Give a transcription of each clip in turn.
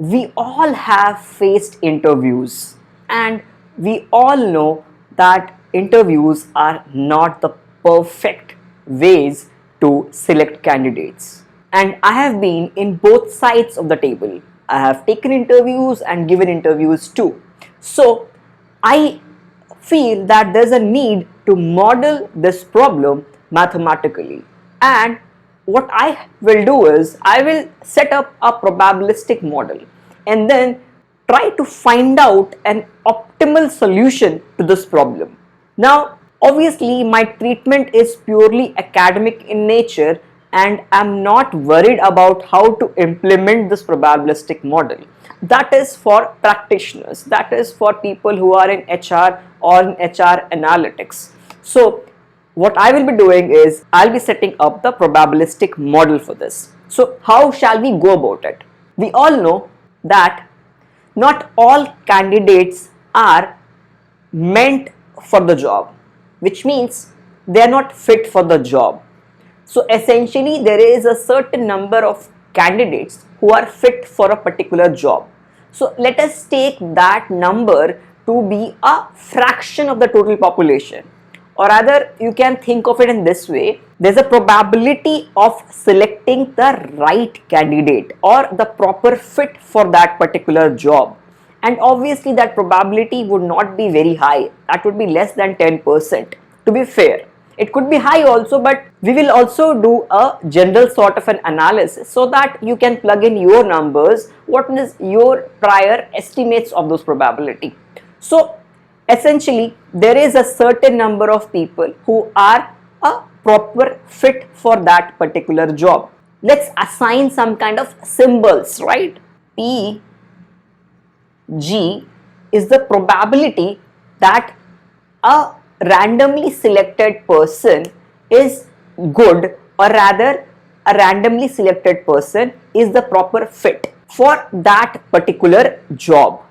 We all have faced interviews, and we all know that interviews are not the perfect ways to select candidates. And I have been in both sides of the table. I have taken interviews and given interviews too. So I feel that there's a need to model this problem mathematically. And what I will do is I will set up a probabilistic model and then try to find out an optimal solution to this problem. Now, obviously, my treatment is purely academic in nature and I'm not worried about how to implement this probabilistic model. That is for practitioners, that is for people who are in HR or in HR analytics. So, what I will be doing is I'll be setting up the probabilistic model for this. So, how shall we go about it? We all know that not all candidates are meant for the job, which means they are not fit for the job. So essentially there is a certain number of candidates who are fit for a particular job. So let us take that number to be a fraction of the total population. Or rather, you can think of it in this way: there's a probability of selecting the right candidate or the proper fit for that particular job. And obviously that probability would not be very high, that would be less than 10%, to be fair. It could be high also, but we will also do a general sort of an analysis so that you can plug in your numbers, what is your prior estimates of those probability. So essentially there is a certain number of people who are a proper fit for that particular job. Let's assign some kind of symbols, right? P G is the probability that a randomly selected person is good, or rather a randomly selected person is the proper fit for that particular job.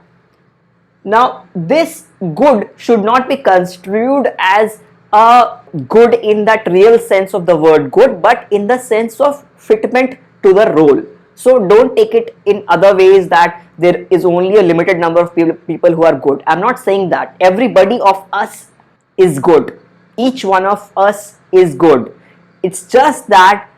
Now this good should not be construed as a good in that real sense of the word good, but in the sense of fitment to the role. So don't take it in other ways that there is only a limited number of people who are good. I'm not saying that. Everybody of us is good. Each one of us is good. It's just that,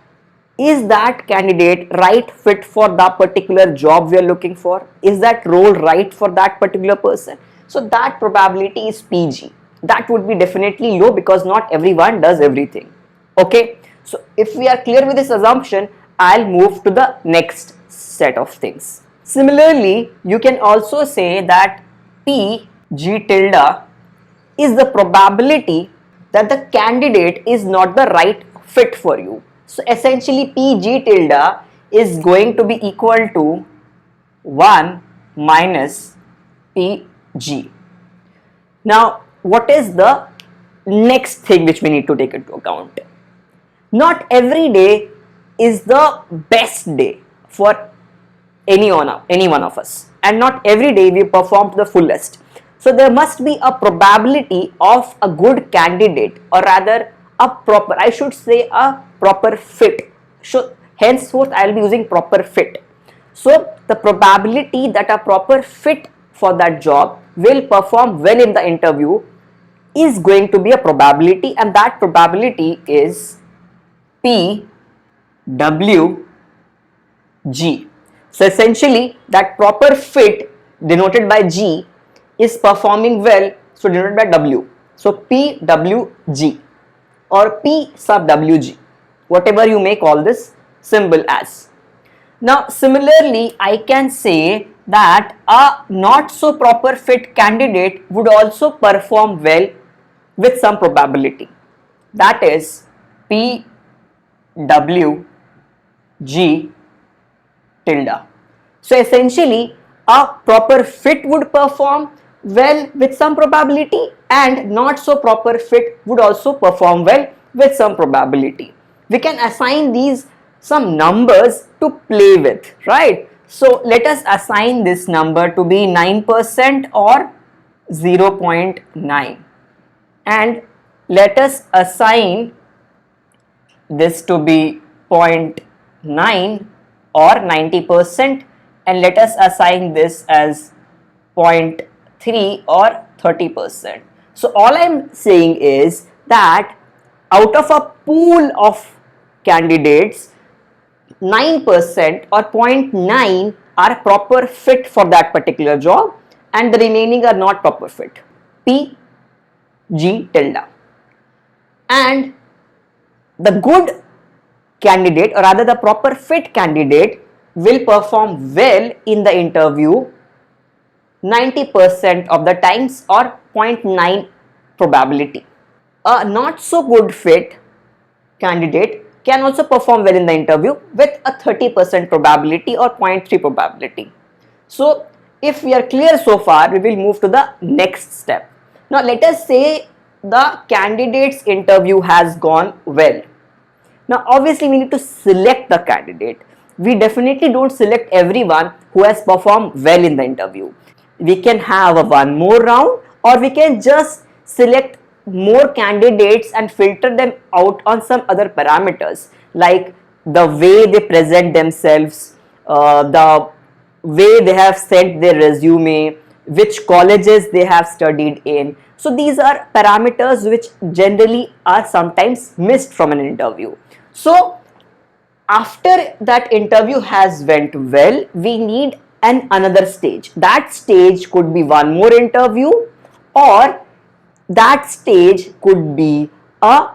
is that candidate right fit for that particular job we are looking for? Is that role right for that particular person? So that probability is PG. That would be definitely low because not everyone does everything. Okay, so if we are clear with this assumption, I'll move to the next set of things. Similarly, you can also say that P G tilde is the probability that the candidate is not the right fit for you. So essentially P G tilde is going to be equal to 1 minus P G. Now what is the next thing which we need to take into account? Not every day is the best day for any one of us, and not every day we perform to the fullest. So there must be a probability of a good candidate, or rather a proper, I should say a proper fit. So henceforth I will be using proper fit. So the probability that a proper fit for that job will perform well in the interview is going to be a probability, and that probability is P W G. So essentially that proper fit denoted by G is performing well, so denoted by W. So P W G or P sub W G, whatever you may call this symbol as. Now similarly I can say that a not so proper fit candidate would also perform well with some probability. That is P W G tilde. So essentially a proper fit would perform well with some probability, and not so proper fit would also perform well with some probability. We can assign these some numbers to play with, right? So let us assign this number to be 9% or 0.9, and let us assign this to be 0.9 or 90%, and let us assign this as 0.3 or 30%. So all I'm saying is that out of a pool of candidates, 9% or 0.9 are proper fit for that particular job and the remaining are not proper fit. P, G tilde. And the good candidate, or rather the proper fit candidate, will perform well in the interview 90% of the times, or 0.9 probability. A not so good fit candidate can also perform well in the interview with a 30% probability or 0.3 probability. So if we are clear so far, we will move to the next step. Now let us say the candidate's interview has gone well. Now obviously we need to select the candidate. We definitely don't select everyone who has performed well in the interview. We can have a one more round, or we can just select more candidates and filter them out on some other parameters like the way they present themselves, the way they have sent their resume, which colleges they have studied in. So these are parameters which generally are sometimes missed from an interview. So after that interview has went well, we need another stage. That stage could be one more interview, or that stage could be a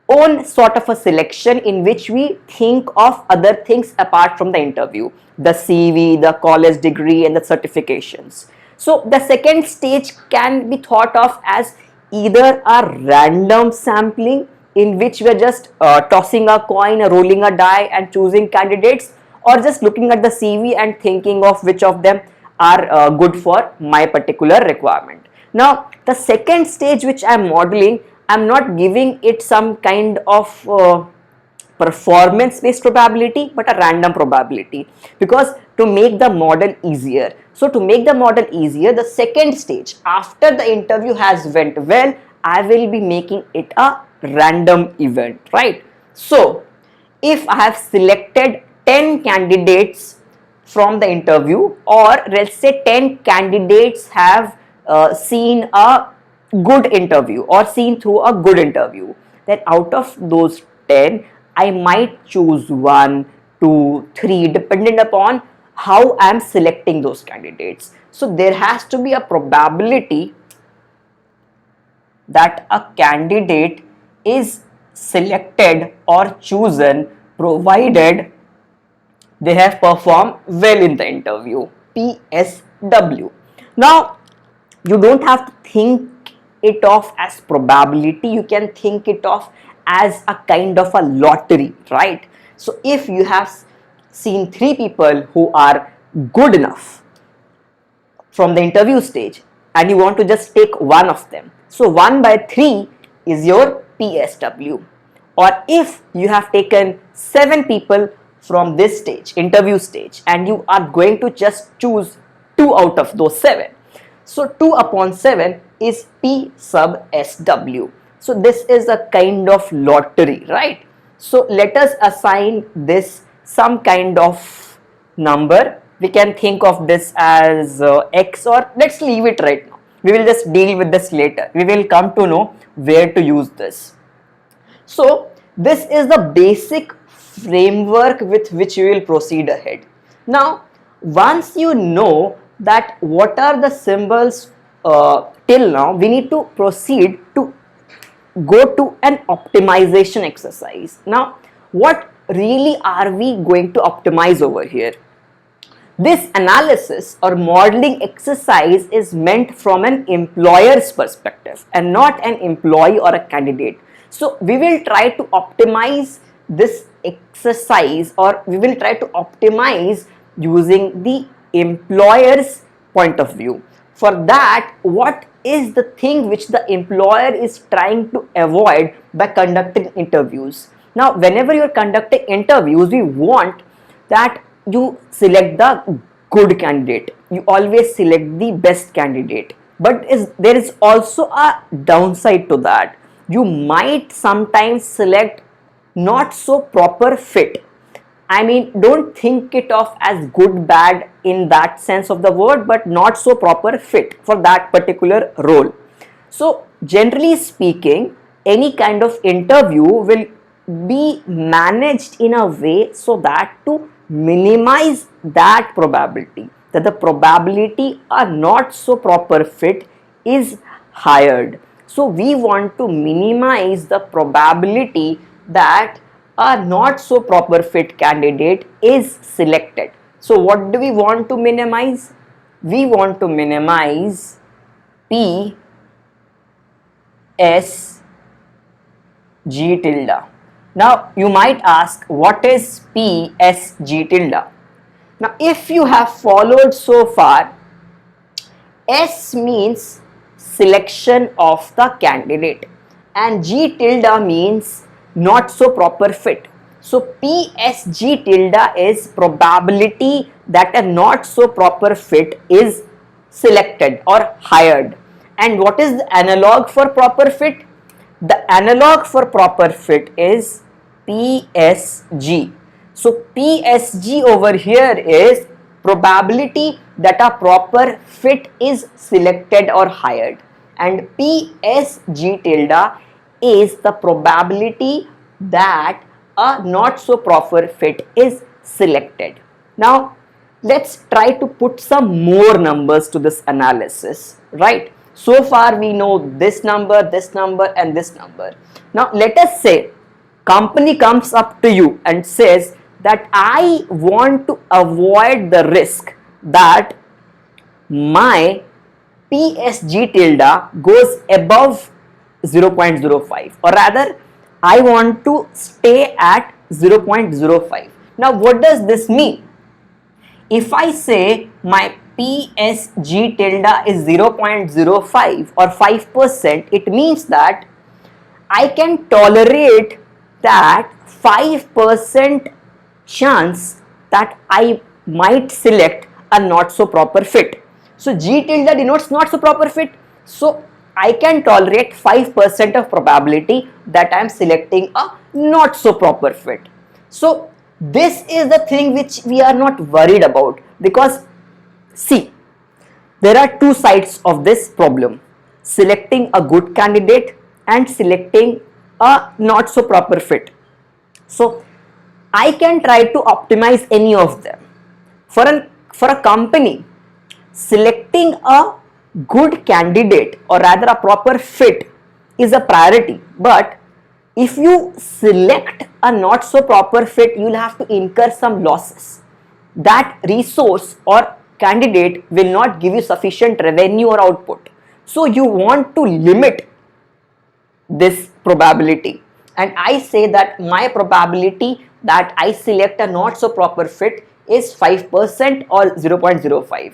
own sort of a selection in which we think of other things apart from the interview, the CV, the college degree and the certifications. So the second stage can be thought of as either a random sampling in which we are just tossing a coin or rolling a die and choosing candidates, or just looking at the CV and thinking of which of them are good for my particular requirement. Now the second stage which I am modeling, I am not giving it some kind of performance based probability, but a random probability, because to make the model easier. So to make the model easier, the second stage after the interview has went well, I will be making it a random event, right? So if I have selected 10 candidates from the interview, or let's say 10 candidates have seen a good interview or seen through a good interview, then out of those 10 I might choose 1, 2, 3 depending upon how I am selecting those candidates. So there has to be a probability that a candidate is selected or chosen provided they have performed well in the interview, PSW. Now you don't have to think it of as probability, you can think it of as a kind of a lottery, right? So if you have seen 3 people who are good enough from the interview stage and you want to just take one of them, so 1 by 3 is your PSW. Or if you have taken 7 people from this stage, interview stage, and you are going to just choose 2 out of those 7, so 2 upon 7 is P sub SW. So this is a kind of lottery, right? So let us assign this some kind of number. We can think of this as X, or let's leave it right now. We will just deal with this later. We will come to know where to use this. So this is the basic framework with which we will proceed ahead. Now once you know that what are the symbols till now, we need to proceed to go to an optimization exercise. Now what really are we going to optimize over here? This analysis or modeling exercise is meant from an employer's perspective and not an employee or a candidate. So we will try to optimize this exercise, or we will try to optimize using the employer's point of view. For that, what is the thing which the employer is trying to avoid by conducting interviews? Now whenever you are conducting interviews, we want that you select the good candidate, you always select the best candidate, but there is also a downside to that. You might sometimes select not so proper fit, I mean, don't think it of as good, bad in that sense of the word, but not so proper fit for that particular role. So, generally speaking, any kind of interview will be managed in a way so that to minimize that probability, that the probability are not so proper fit is hired. So, we want to minimize the probability that a not so proper fit candidate is selected. So, what do we want to minimize? We want to minimize P S G tilde. Now you might ask, what is P S G tilde? Now if you have followed so far, S means selection of the candidate and G tilde means not so proper fit. So PSG tilde is probability that a not so proper fit is selected or hired. And what is the analog for proper fit? The analog for proper fit is PSG. So PSG over here is probability that a proper fit is selected or hired, and PSG tilde is the probability that a not so proper fit is selected. Now let's try to put some more numbers to this analysis, right? So far we know this number and this number. Now let us say company comes up to you and says that I want to avoid the risk that my PSG tilde goes above 0.05, or rather I want to stay at 0.05. Now what does this mean? If I say my PSG tilde is 0.05 or 5%, it means that I can tolerate that 5% chance that I might select a not so proper fit. So G tilde denotes not so proper fit. So I can tolerate 5% of probability that I am selecting a not so proper fit. So this is the thing which we are not worried about, because see, there are two sides of this problem: selecting a good candidate and selecting a not so proper fit. So I can try to optimize any of them. For a company, selecting a good candidate, or rather a proper fit, is a priority. But if you select a not so proper fit, you will have to incur some losses. That resource or candidate will not give you sufficient revenue or output. So you want to limit this probability, and I say that my probability that I select a not so proper fit is 5% or 0.05.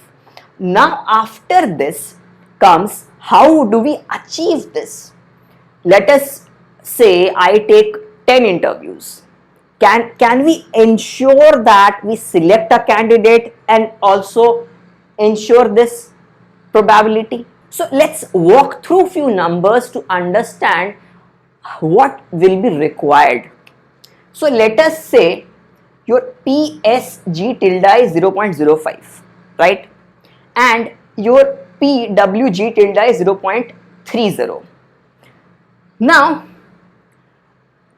Now after this comes, how do we achieve this? Let us say I take 10 interviews. Can we ensure that we select a candidate and also ensure this probability? So let's walk through few numbers to understand what will be required. So let us say your PSG tilde is 0.05, right? And your PWG tilde is 0.30. Now,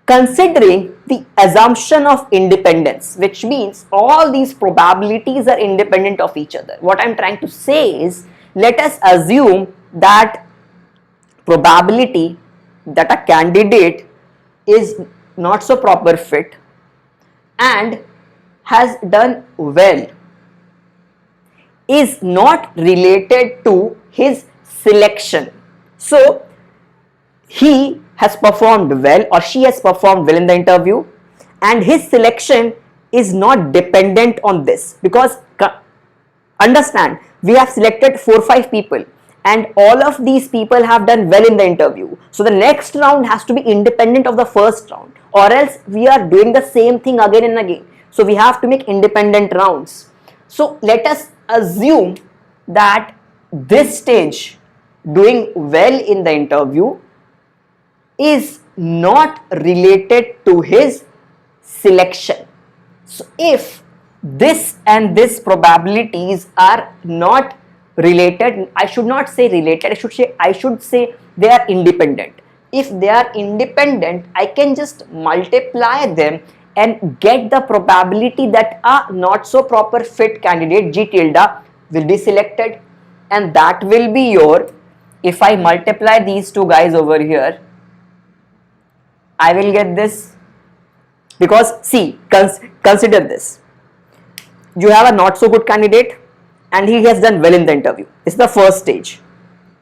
considering the assumption of independence, which means all these probabilities are independent of each other. What I'm trying to say is, let us assume that probability that a candidate is not so proper fit and has done well is not related to his selection. So he has performed well or she has performed well in the interview, and his selection is not dependent on this, because understand, we have selected 4-5 people and all of these people have done well in the interview. So the next round has to be independent of the first round, or else we are doing the same thing again and again. So we have to make independent rounds. So let us assume that this stage, doing well in the interview, is not related to his selection. So if this and this probabilities are not related, I should not say related, I should say they are independent. If they are independent, I can just multiply them and get the probability that a not so proper fit candidate G tilde will be selected, and that will be your, if I multiply these two guys over here, I will get this. Because see, consider this. You have a not so good candidate and he has done well in the interview. It's the first stage,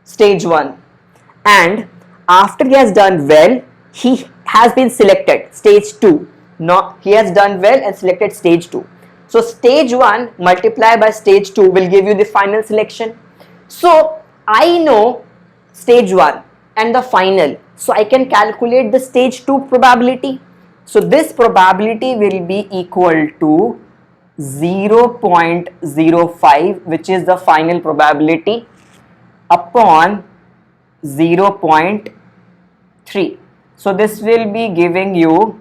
stage 1. And after he has done well, he has been selected, stage 2. No, he has done well and selected stage 2. So stage 1 multiplied by stage 2 will give you the final selection. So I know stage 1 and the final. So I can calculate the stage 2 probability. So this probability will be equal to 0.05, which is the final probability, upon 0.3. So this will be giving you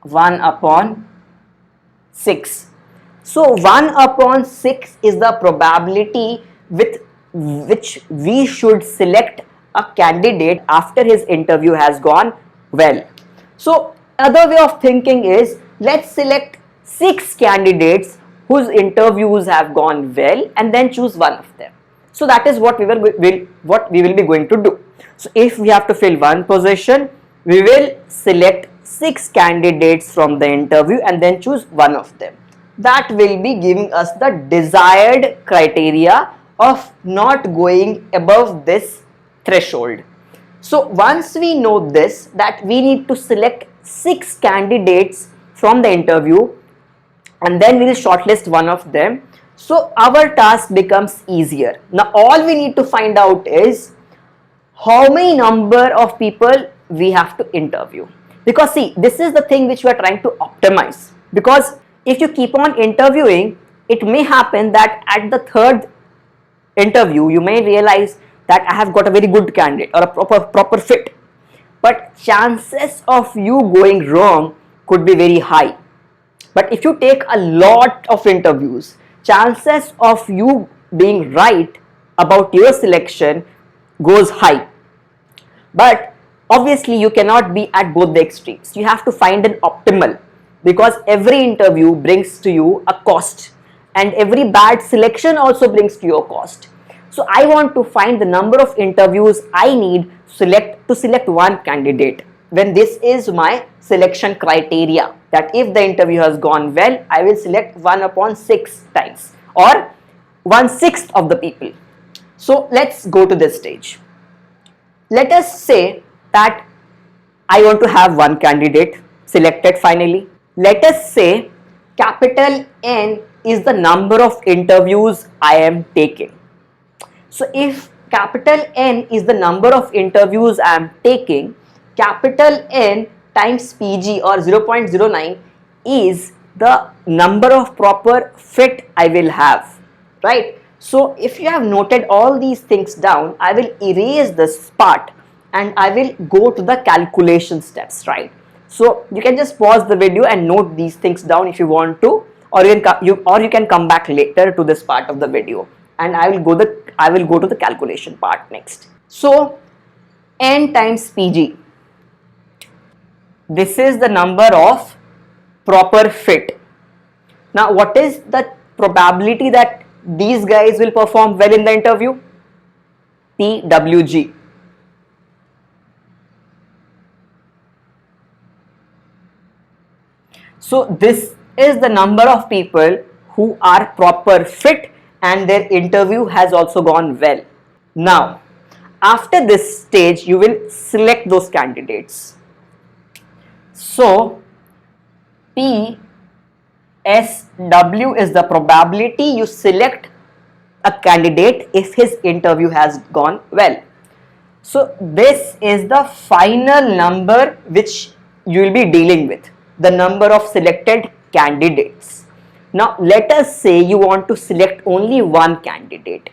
1 upon 6. So 1 upon 6 is the probability with which we should select a candidate after his interview has gone well. So another way of thinking is, let's select 6 candidates whose interviews have gone well and then choose one of them. So that is what we will be going to do. So if we have to fill one position, we will select 6 candidates from the interview and then choose one of them. That will be giving us the desired criteria of not going above this threshold. So once we know this, that we need to select 6 candidates from the interview and then we will shortlist one of them. So our task becomes easier. Now all we need to find out is how many number of people we have to interview. Because see, this is the thing which we are trying to optimize. Because if you keep on interviewing, it may happen that at the third interview you may realize that I have got a very good candidate or a proper fit. But chances of you going wrong could be very high. But if you take a lot of interviews, chances of you being right about your selection goes high. But obviously you cannot be at both the extremes. You have to find an optimal, because every interview brings to you a cost and every bad selection also brings to you a cost. So I want to find the number of interviews I need to select one candidate, when this is my selection criteria, that if the interview has gone well, I will select 1 upon 6 times or 1/6 of the people. So let's go to this stage. Let us say that I want to have one candidate selected finally. Let us say capital N is the number of interviews I am taking. So if capital N is the number of interviews I am taking, capital N times PG or 0.09 is the number of proper fit I will have, right? So if you have noted all these things down, I will erase this part and I will go to the calculation steps, right? So you can just pause the video and note these things down if you want to, or you can come back later to this part of the video, and I will go to the calculation part next. So N times PG, this is the number of proper fit. Now what is the probability that these guys will perform well in the interview? PWG. So this is the number of people who are proper fit and their interview has also gone well. Now after this stage you will select those candidates. So PSW is the probability you select a candidate if his interview has gone well. So this is the final number which you will be dealing with, the number of selected candidates. Now let us say you want to select only one candidate.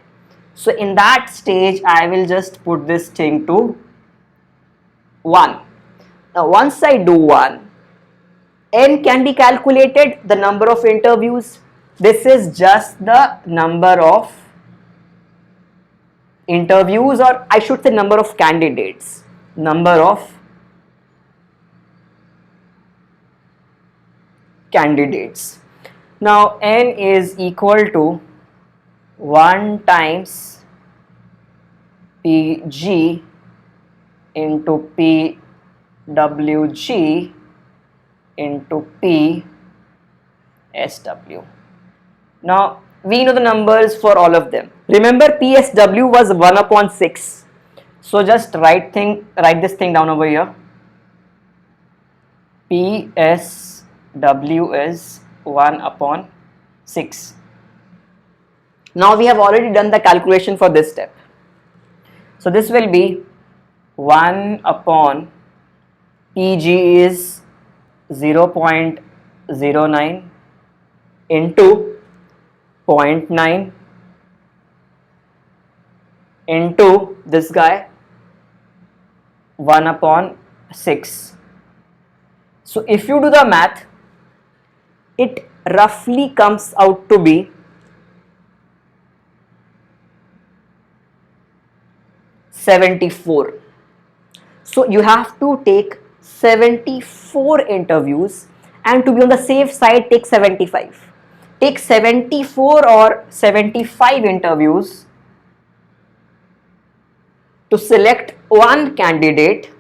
So in that stage I will just put this thing to 1. Now once I do 1, N can be calculated, the number of interviews. This is just the number of interviews, or I should say number of candidates. Number of candidates. Now N is equal to 1 times PG into PWG into PSW. Now we know the numbers for all of them. Remember, PSW was 1 upon 6. So just write this thing down over here. PSW is 1 upon 6. Now we have already done the calculation for this step. So this will be 1 upon PG is 0.09 into 0.9 into this guy 1 upon 6. So if you do the math, it roughly comes out to be 74. So you have to take 74 interviews, and to be on the safe side, take 75. Take 74 or 75 interviews to select one candidate,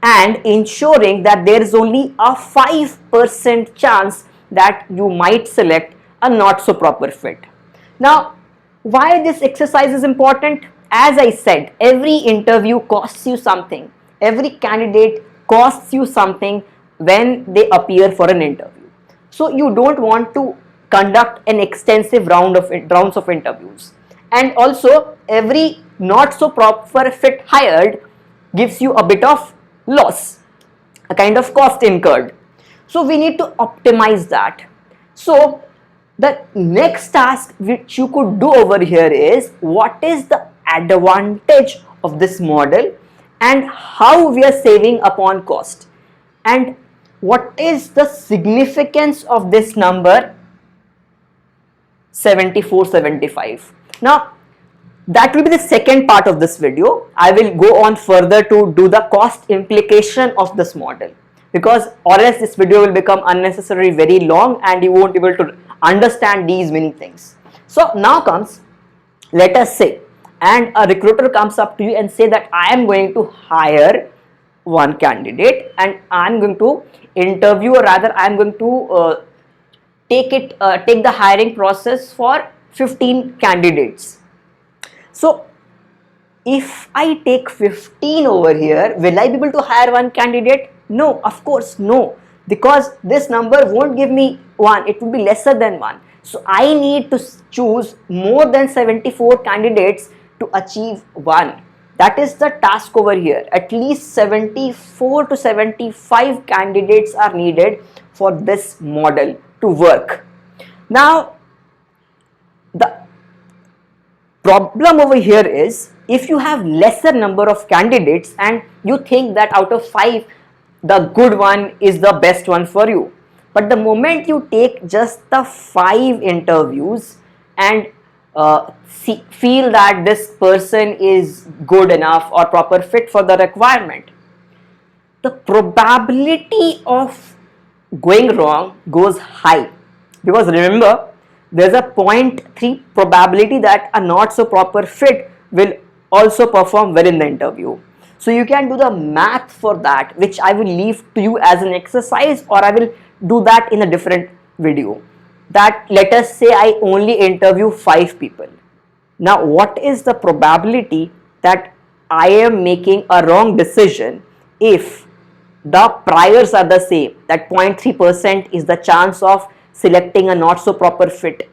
and ensuring that there is only a 5% chance that you might select a not so proper fit. Now, why this exercise is important? As I said, every interview costs you something. Every candidate costs you something when they appear for an interview. So you don't want to conduct an extensive rounds of interviews. And also, every not so proper fit hired gives you a bit of loss, a kind of cost incurred. So we need to optimize that. So the next task which you could do over here is, what is the advantage of this model and how we are saving upon cost, and what is the significance of this number 74, 75. Now that will be the second part of this video. I will go on further to do the cost implication of this model, because or else this video will become unnecessarily very long and you won't be able to understand these many things. So now comes, let us say, and a recruiter comes up to you and say that I am going to hire one candidate and I am going to interview, or rather I am going to take the hiring process for 15 candidates. So if I take 15 over here, will I be able to hire one candidate? No, of course no, because this number won't give me 1, it will be lesser than 1. So I need to choose more than 74 candidates to achieve 1. That is the task over here. At least 74 to 75 candidates are needed for this model to work. Now the problem over here is, if you have lesser number of candidates and you think that out of 5 the good one is the best one for you, but the moment you take just the 5 interviews and feel that this person is good enough or proper fit for the requirement, the probability of going wrong goes high, because remember, there's a 0.3 probability that a not so proper fit will also perform well in the interview. So you can do the math for that, which I will leave to you as an exercise, or I will do that in a different video. That, let us say I only interview 5 people. Now what is the probability that I am making a wrong decision if the priors are the same? That 0.3% is the chance of selecting a not so proper fit,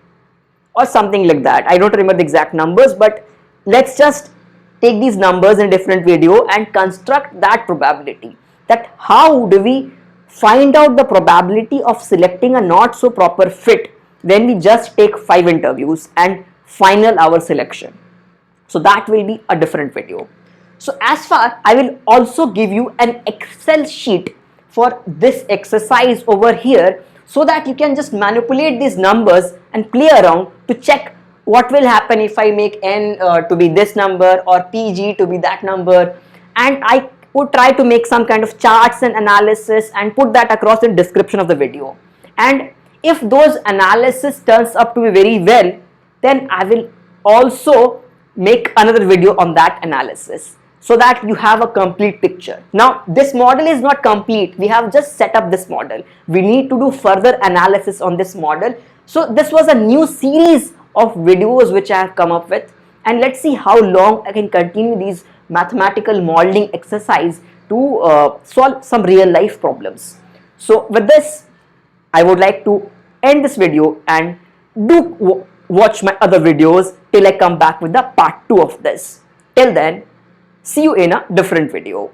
or something like that. I don't remember the exact numbers, but let's just take these numbers in a different video and construct that probability. That how do we find out the probability of selecting a not so proper fit when we just take 5 interviews and final our selection. So that will be a different video. So as far, I will also give you an Excel sheet for this exercise over here, so that you can just manipulate these numbers and play around to check what will happen if I make n to be this number or pg to be that number. And I would try to make some kind of charts and analysis and put that across in description of the video. And if those analysis turns up to be very well, then I will also make another video on that analysis, so that you have a complete picture. Now this model is not complete, we have just set up this model, we need to do further analysis on this model. So this was a new series of videos which I have come up with, and let's see how long I can continue these mathematical modeling exercise to solve some real life problems. So with this, I would like to end this video, and do watch my other videos till I come back with the part 2 of this. Till then, see you in a different video.